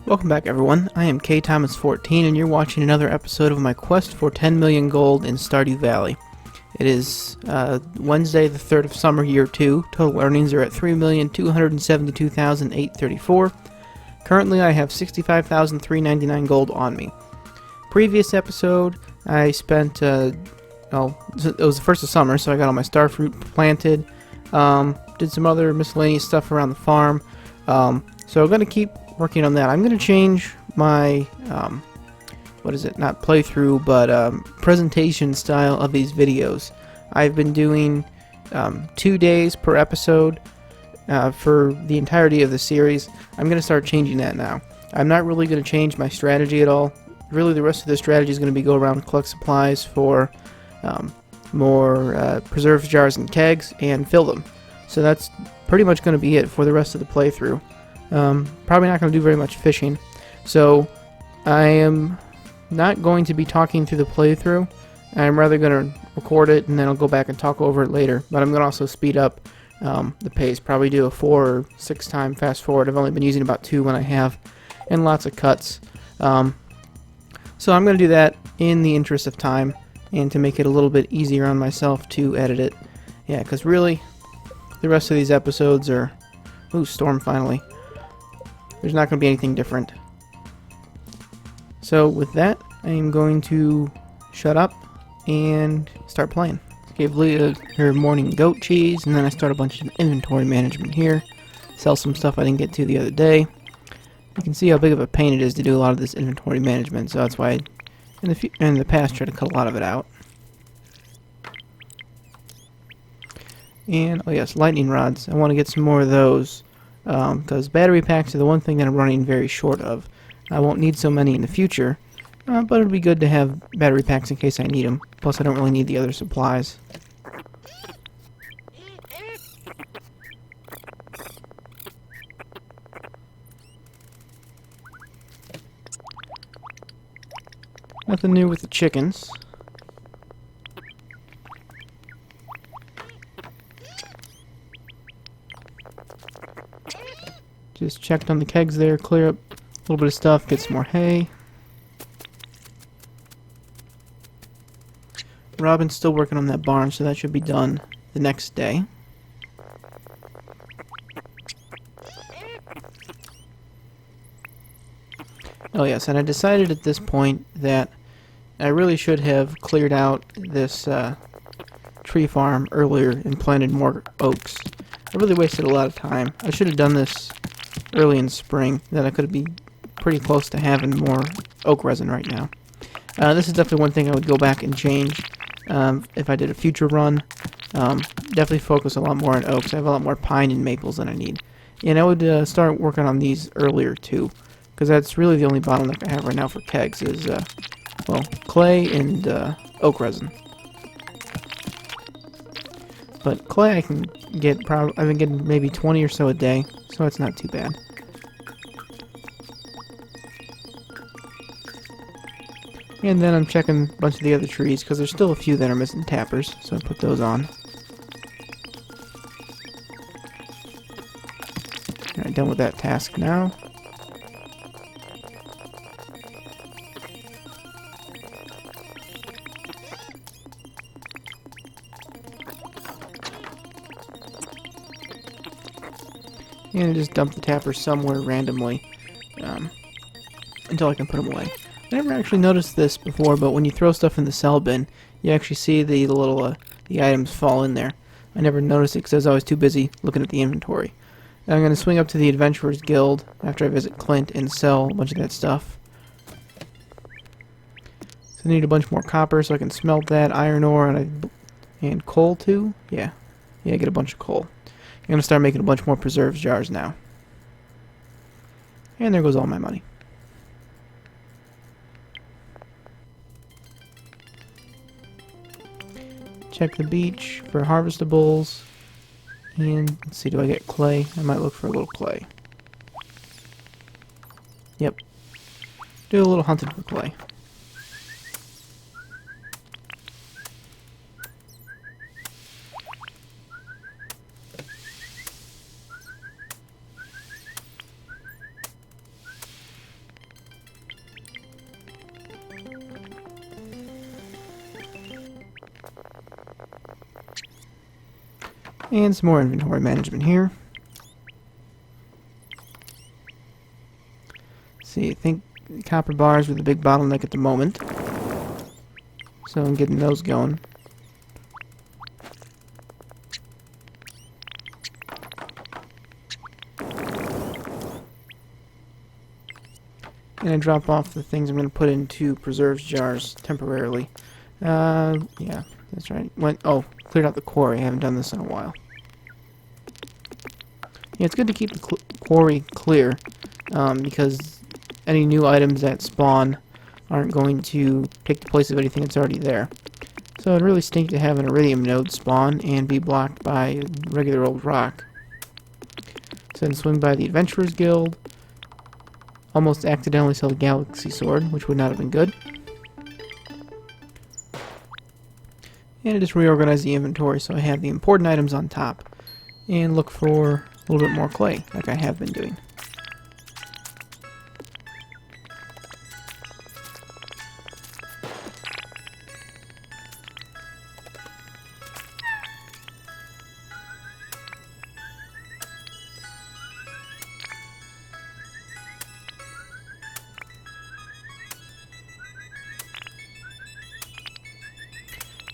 Welcome back, everyone. I am KThomas14 and you're watching another episode of my quest for 10 million gold in Stardew Valley. It is Wednesday the 3rd of summer, year 2. Total earnings are at 3,272,834. Currently I have 65,399 gold on me. Previous episode I spent, it was the 1st of summer, so I got all my starfruit planted. Did some other miscellaneous stuff around the farm. So I'm going to keep working on that. I'm going to change my, not playthrough, but presentation style of these videos. I've been doing 2 days per episode for the entirety of the series. I'm going to start changing that now. I'm not really going to change my strategy at all. Really, the rest of the strategy is going to be go around, collect supplies for more preserves jars and kegs, and fill them. So that's pretty much going to be it for the rest of the playthrough. Probably not going to do very much fishing, so I am not going to be talking through the playthrough. I'm rather going to record it and then I'll go back and talk over it later, but I'm going to also speed up the pace, probably do a 4 or 6 time fast forward. I've only been using about 2 when I have, and lots of cuts. So I'm going to do that in the interest of time and to make it a little bit easier on myself to edit it. Yeah, because really the rest of these episodes are... Ooh, storm finally. There's not going to be anything different. So with that, I am going to shut up and start playing. Gave Leah her morning goat cheese, and then I start a bunch of inventory management here. Sell some stuff I didn't get to the other day. You can see how big of a pain it is to do a lot of this inventory management, so that's why I, in the past, tried to cut a lot of it out. And, oh yes, lightning rods. I want to get some more of those. Because battery packs are the one thing that I'm running very short of. I won't need so many in the future, but it'll be good to have battery packs in case I need them. Plus, I don't really need the other supplies. Nothing new with the chickens. Just checked on the kegs there, clear up a little bit of stuff, get some more hay. Robin's still working on that barn, so that should be done the next day. Oh yes, and I decided at this point that I really should have cleared out this tree farm earlier and planted more oaks. I really wasted a lot of time. I should have done this early in spring, then I could be pretty close to having more oak resin right now. This is definitely one thing I would go back and change if I did a future run. Definitely focus a lot more on oaks. I have a lot more pine and maples than I need. And I would start working on these earlier too, because that's really the only bottleneck I have right now for kegs is, well, clay and oak resin. But clay I can get I've been getting maybe 20 or so a day, so it's not too bad. And then I'm checking a bunch of the other trees, because there's still a few that are missing tappers, so I put those on. Alright, done with that task now. And I just dump the tappers somewhere randomly until I can put them away. I never actually noticed this before, but when you throw stuff in the sell bin, you actually see the little the items fall in there. I never noticed it because I was always too busy looking at the inventory. I'm going to swing up to the Adventurers Guild after I visit Clint and sell a bunch of that stuff. So I need a bunch more copper so I can smelt that, iron ore, and coal too. Yeah, get a bunch of coal. I'm going to start making a bunch more preserves jars now. And there goes all my money. Check the beach for harvestables. And let's see, do I get clay? I might look for a little clay. Yep. Do a little hunting for clay. And some more inventory management here. Let's see, I think copper bars were the big bottleneck at the moment. So I'm getting those going. And I drop off the things I'm going to put into preserves jars temporarily. Yeah, that's right. Cleared out the quarry. I haven't done this in a while. Yeah, it's good to keep the quarry clear, because any new items that spawn aren't going to take the place of anything that's already there. So it'd really stink to have an iridium node spawn and be blocked by regular old rock. So then swing by the Adventurers Guild. Almost accidentally sell the Galaxy Sword, which would not have been good. And just reorganize the inventory so I have the important items on top. And look for a little bit more clay, like I have been doing.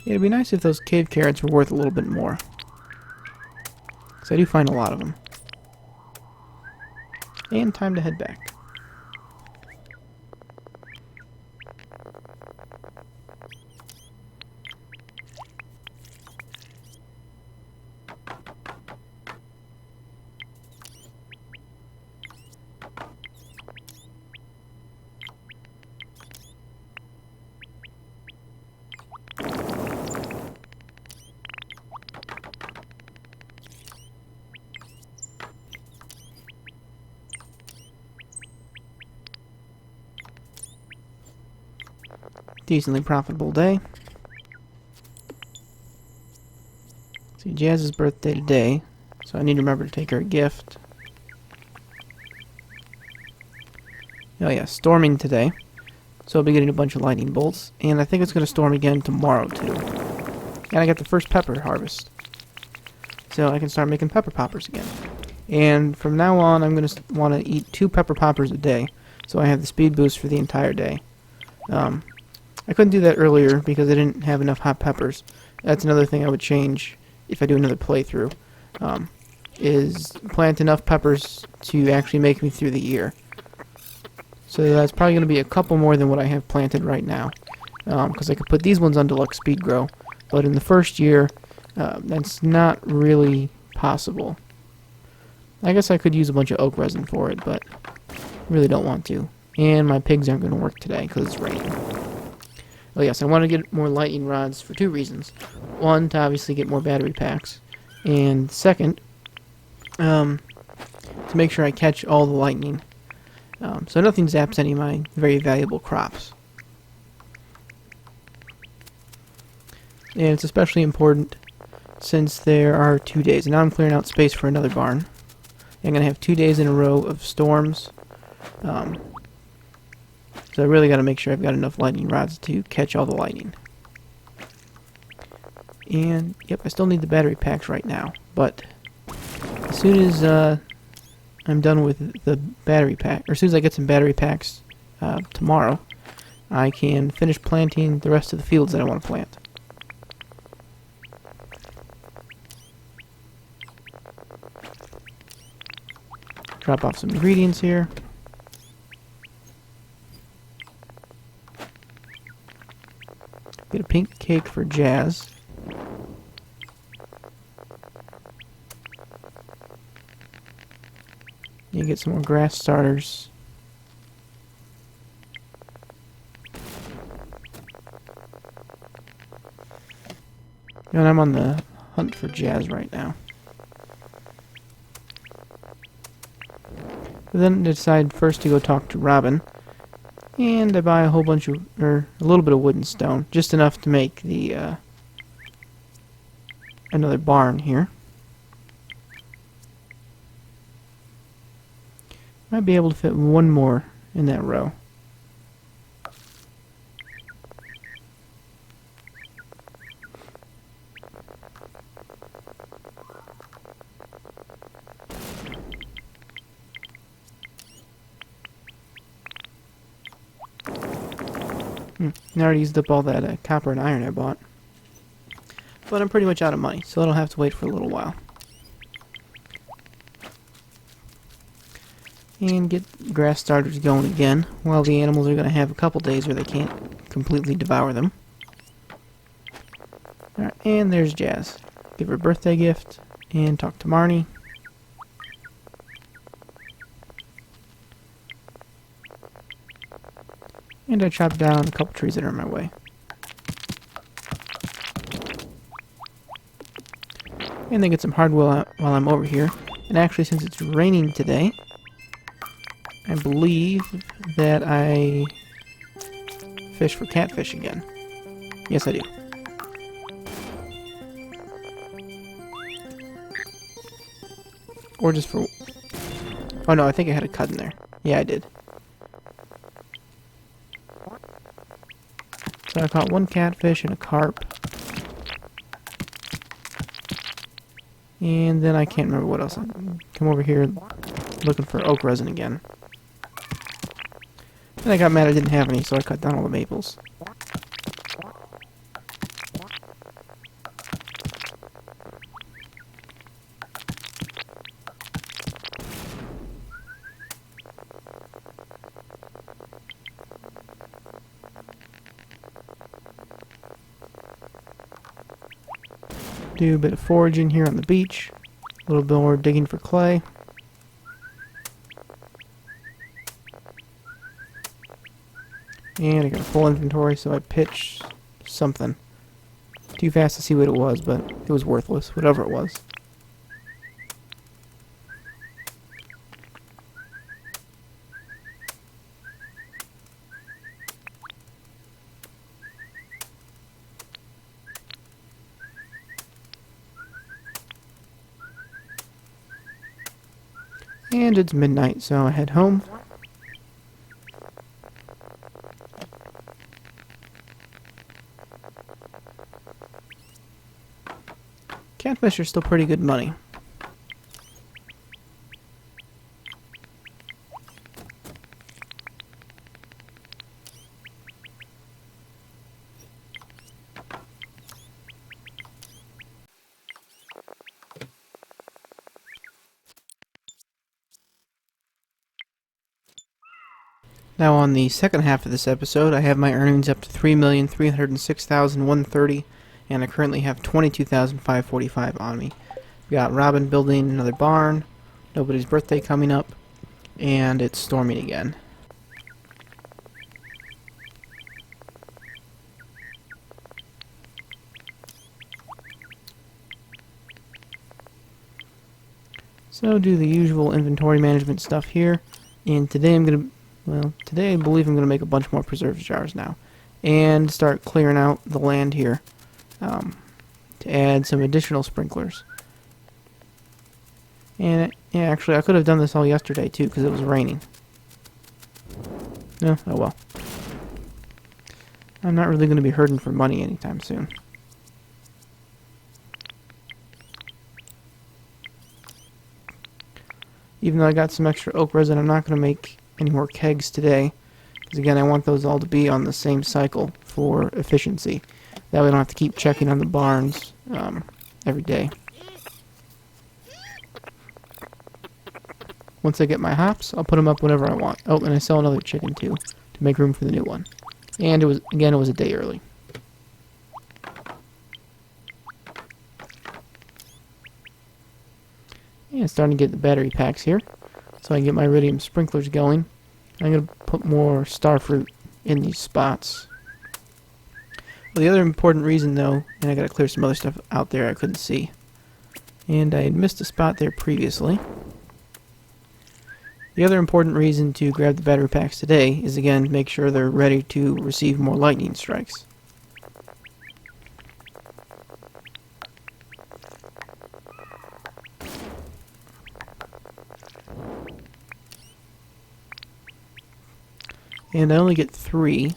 It'd be nice if those cave carrots were worth a little bit more. Because I do find a lot of them. And time to head back. Decently profitable day. See, Jazz's birthday today, so I need to remember to take her a gift. Oh yeah, storming today. So I'll be getting a bunch of lightning bolts, and I think it's going to storm again tomorrow too. And I got the first pepper harvest. So I can start making pepper poppers again. And from now on, I'm going to want to eat 2 pepper poppers a day, so I have the speed boost for the entire day. I couldn't do that earlier because I didn't have enough hot peppers. That's another thing I would change if I do another playthrough, is plant enough peppers to actually make me through the year. So that's probably going to be a couple more than what I have planted right now, because I could put these ones on deluxe speed grow, but in the first year, that's not really possible. I guess I could use a bunch of oak resin for it, but really don't want to. And my pigs aren't going to work today because it's raining. Oh yes, I want to get more lightning rods for 2 reasons. One, to obviously get more battery packs. And second, to make sure I catch all the lightning. So nothing zaps any of my very valuable crops. And it's especially important since there are 2 days. And now I'm clearing out space for another barn. I'm going to have 2 days in a row of storms. So I really got to make sure I've got enough lightning rods to catch all the lightning. And, yep, I still need the battery packs right now. But as soon as I'm done with the battery pack, or as soon as I get some battery packs tomorrow, I can finish planting the rest of the fields that I want to plant. Drop off some ingredients here. Get a pink cake for Jazz. You get some more grass starters. And I'm on the hunt for Jazz right now. But then I decide first to go talk to Robin. And I buy a whole bunch of, or a little bit of wood and stone. Just enough to make the, another barn here. Might be able to fit one more in that row. I already used up all that copper and iron I bought. But I'm pretty much out of money, so I don't have to wait for a little while. And get grass starters going again, while the animals are going to have a couple days where they can't completely devour them. Alright, and there's Jazz. Give her a birthday gift, and talk to Marnie. And I chopped down a couple trees that are in my way. And then get some hardwood while I'm over here. And actually, since it's raining today, I believe that I fish for catfish again. Yes, I do. Or just for... Oh no, I think I had a cut in there. Yeah, I did. So I caught one catfish and a carp. And then I can't remember what else. I come over here looking for oak resin again. And I got mad I didn't have any, so I cut down all the maples. Do a bit of foraging here on the beach. A little bit more digging for clay. And I got a full inventory, so I pitched something. Too fast to see what it was, but it was worthless, whatever it was. And it's midnight, so I head home. Catfish are still pretty good money. Now on the second half of this episode, I have my earnings up to 3,306,130, and I currently have 22,545 on me. We got Robin building another barn, nobody's birthday coming up, and it's storming again. So do the usual inventory management stuff here, and today today I believe I'm going to make a bunch more preserves jars now, and start clearing out the land here to add some additional sprinklers. And yeah, actually I could have done this all yesterday too because it was raining. No, oh well. I'm not really going to be hurting for money anytime soon. Even though I got some extra oak resin, I'm not going to make any more kegs today. Because again, I want those all to be on the same cycle for efficiency. That way I don't have to keep checking on the barns every day. Once I get my hops, I'll put them up whenever I want. Oh, and I sell another chicken too, to make room for the new one. And it was a day early. And starting to get the battery packs here, so I can get my iridium sprinklers going. I'm going to put more starfruit in these spots. Well, the other important reason though, and I got to clear some other stuff out there I couldn't see. And I had missed a spot there previously. The other important reason to grab the battery packs today is again make sure they're ready to receive more lightning strikes. And I only get 3,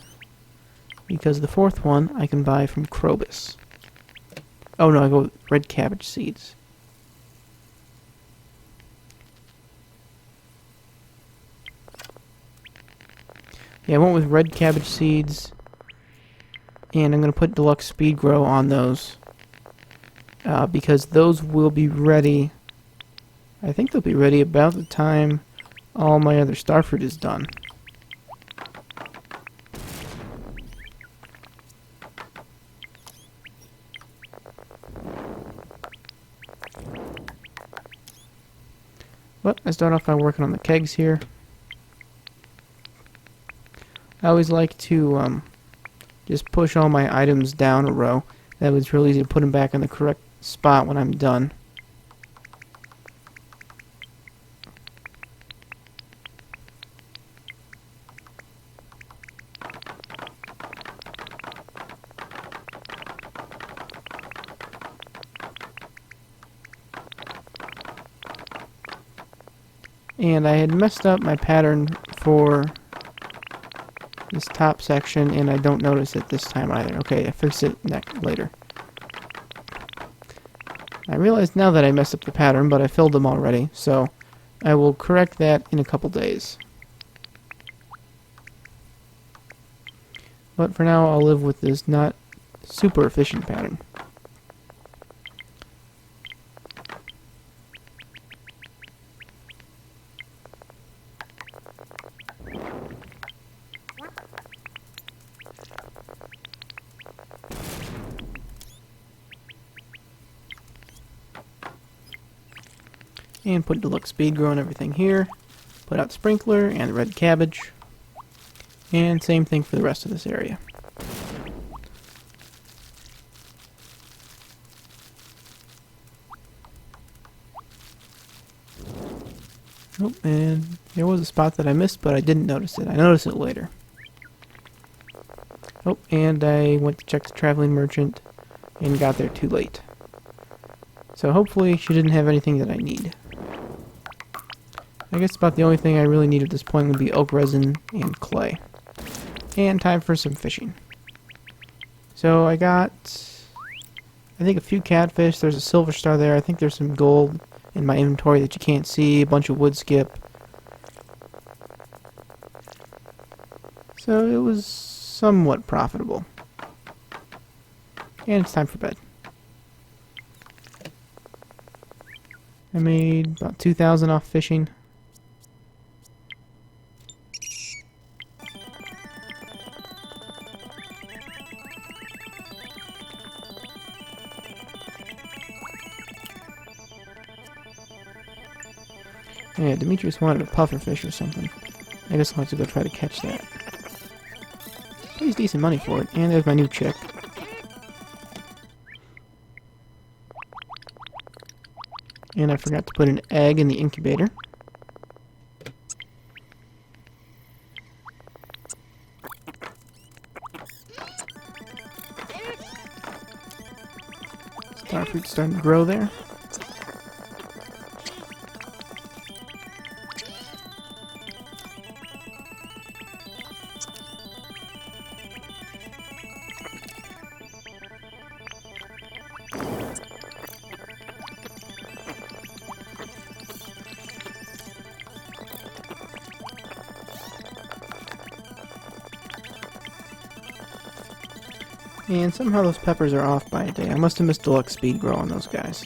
because the 4th one I can buy from Krobus. Oh no, I go with red cabbage seeds. Yeah, I went with red cabbage seeds And I'm going to put deluxe speed grow on those because those will be ready. I think they'll be ready about the time all my other starfruit is done. But I start off by working on the kegs here. I always like to just push all my items down a row. That way it's real easy to put them back in the correct spot when I'm done. And I had messed up my pattern for this top section, and I don't notice it this time either. Okay, I fix it later. I realize now that I messed up the pattern, but I filled them already, so I will correct that in a couple days. But for now, I'll live with this not super efficient pattern. And put deluxe speed grow and everything here. Put out the sprinkler and the red cabbage. And same thing for the rest of this area. Oh, and there was a spot that I missed, but I didn't notice it. I noticed it later. Oh, and I went to check the traveling merchant and got there too late. So hopefully she didn't have anything that I need. I guess about the only thing I really need at this point would be oak resin and clay. And time for some fishing. So I got, I think, a few catfish. There's a silver star there. I think there's some gold in my inventory that you can't see. A bunch of wood skip. So it was somewhat profitable. And it's time for bed. I made about 2,000 off fishing. Yeah, Demetrius wanted a pufferfish or something. I guess I'll have to go try to catch that. Pays decent money for it. And there's my new chick. And I forgot to put an egg in the incubator. Starfruit's starting to grow there. And somehow those peppers are off by a day. I must have missed deluxe speed grow on those guys.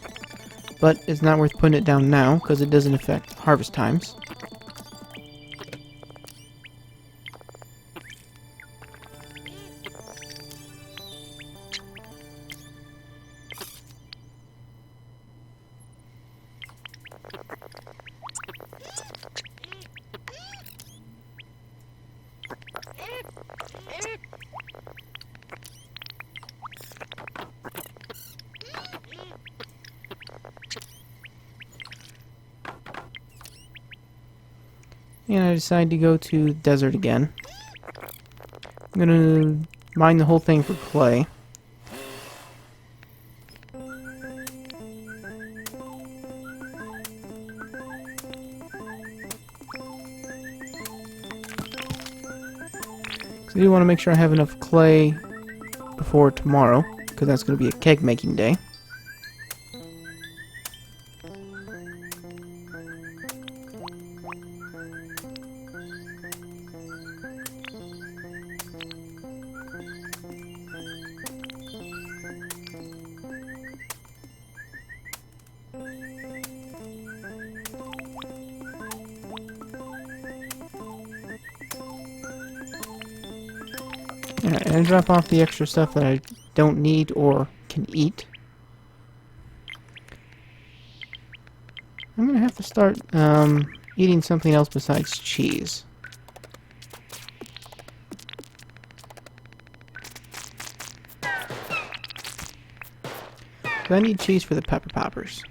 But it's not worth putting it down now, because it doesn't affect harvest times. And I decide to go to the desert again. I'm gonna mine the whole thing for clay. So I do want to make sure I have enough clay before tomorrow, because that's going to be a keg making day. Yeah, and drop off the extra stuff that I don't need or can eat. I'm gonna have to start eating something else besides cheese. I need cheese for the pepper poppers.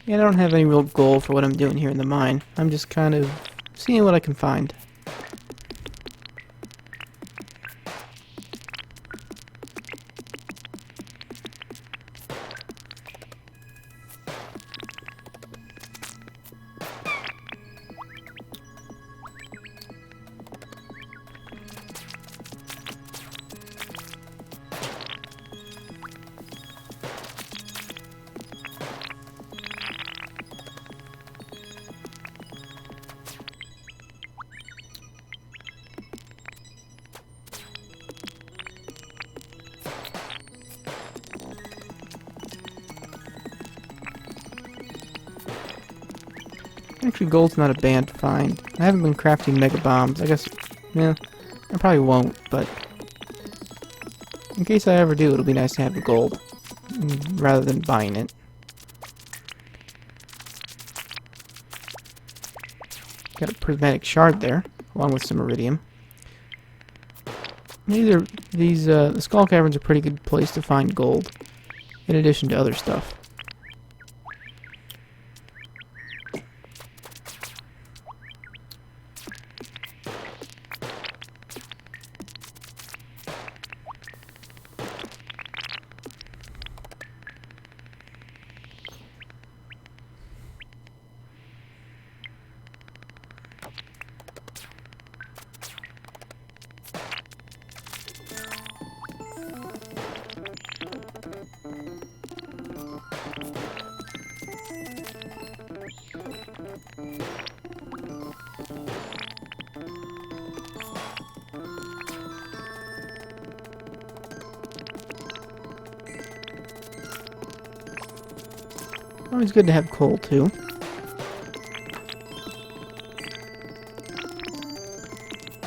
Yeah, I don't have any real goal for what I'm doing here in the mine. I'm just kind of seeing what I can find. Actually, gold's not a bad find. I haven't been crafting mega bombs. I guess, yeah, I probably won't, but in case I ever do, it'll be nice to have the gold rather than buying it. Got a prismatic shard there, along with some iridium. The skull caverns are a pretty good place to find gold, in addition to other stuff. Always good to have coal, too.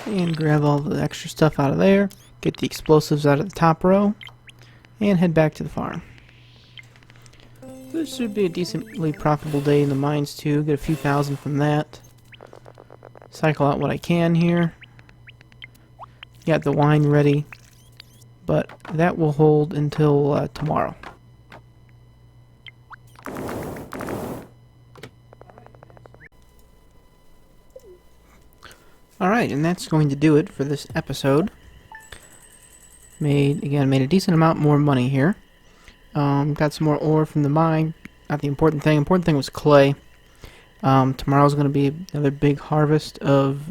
And grab all the extra stuff out of there, get the explosives out of the top row, and head back to the farm. This should be a decently profitable day in the mines, too. Get a few thousand from that. Cycle out what I can here. Got the wine ready, but that will hold until tomorrow. Alright, and that's going to do it for this episode. Made a decent amount more money here. Got some more ore from the mine. Not the important thing. Important thing was clay. Tomorrow's going to be another big harvest of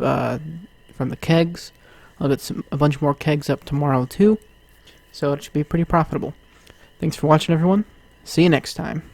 from the kegs. I'll get a bunch more kegs up tomorrow too. So it should be pretty profitable. Thanks for watching, everyone. See you next time.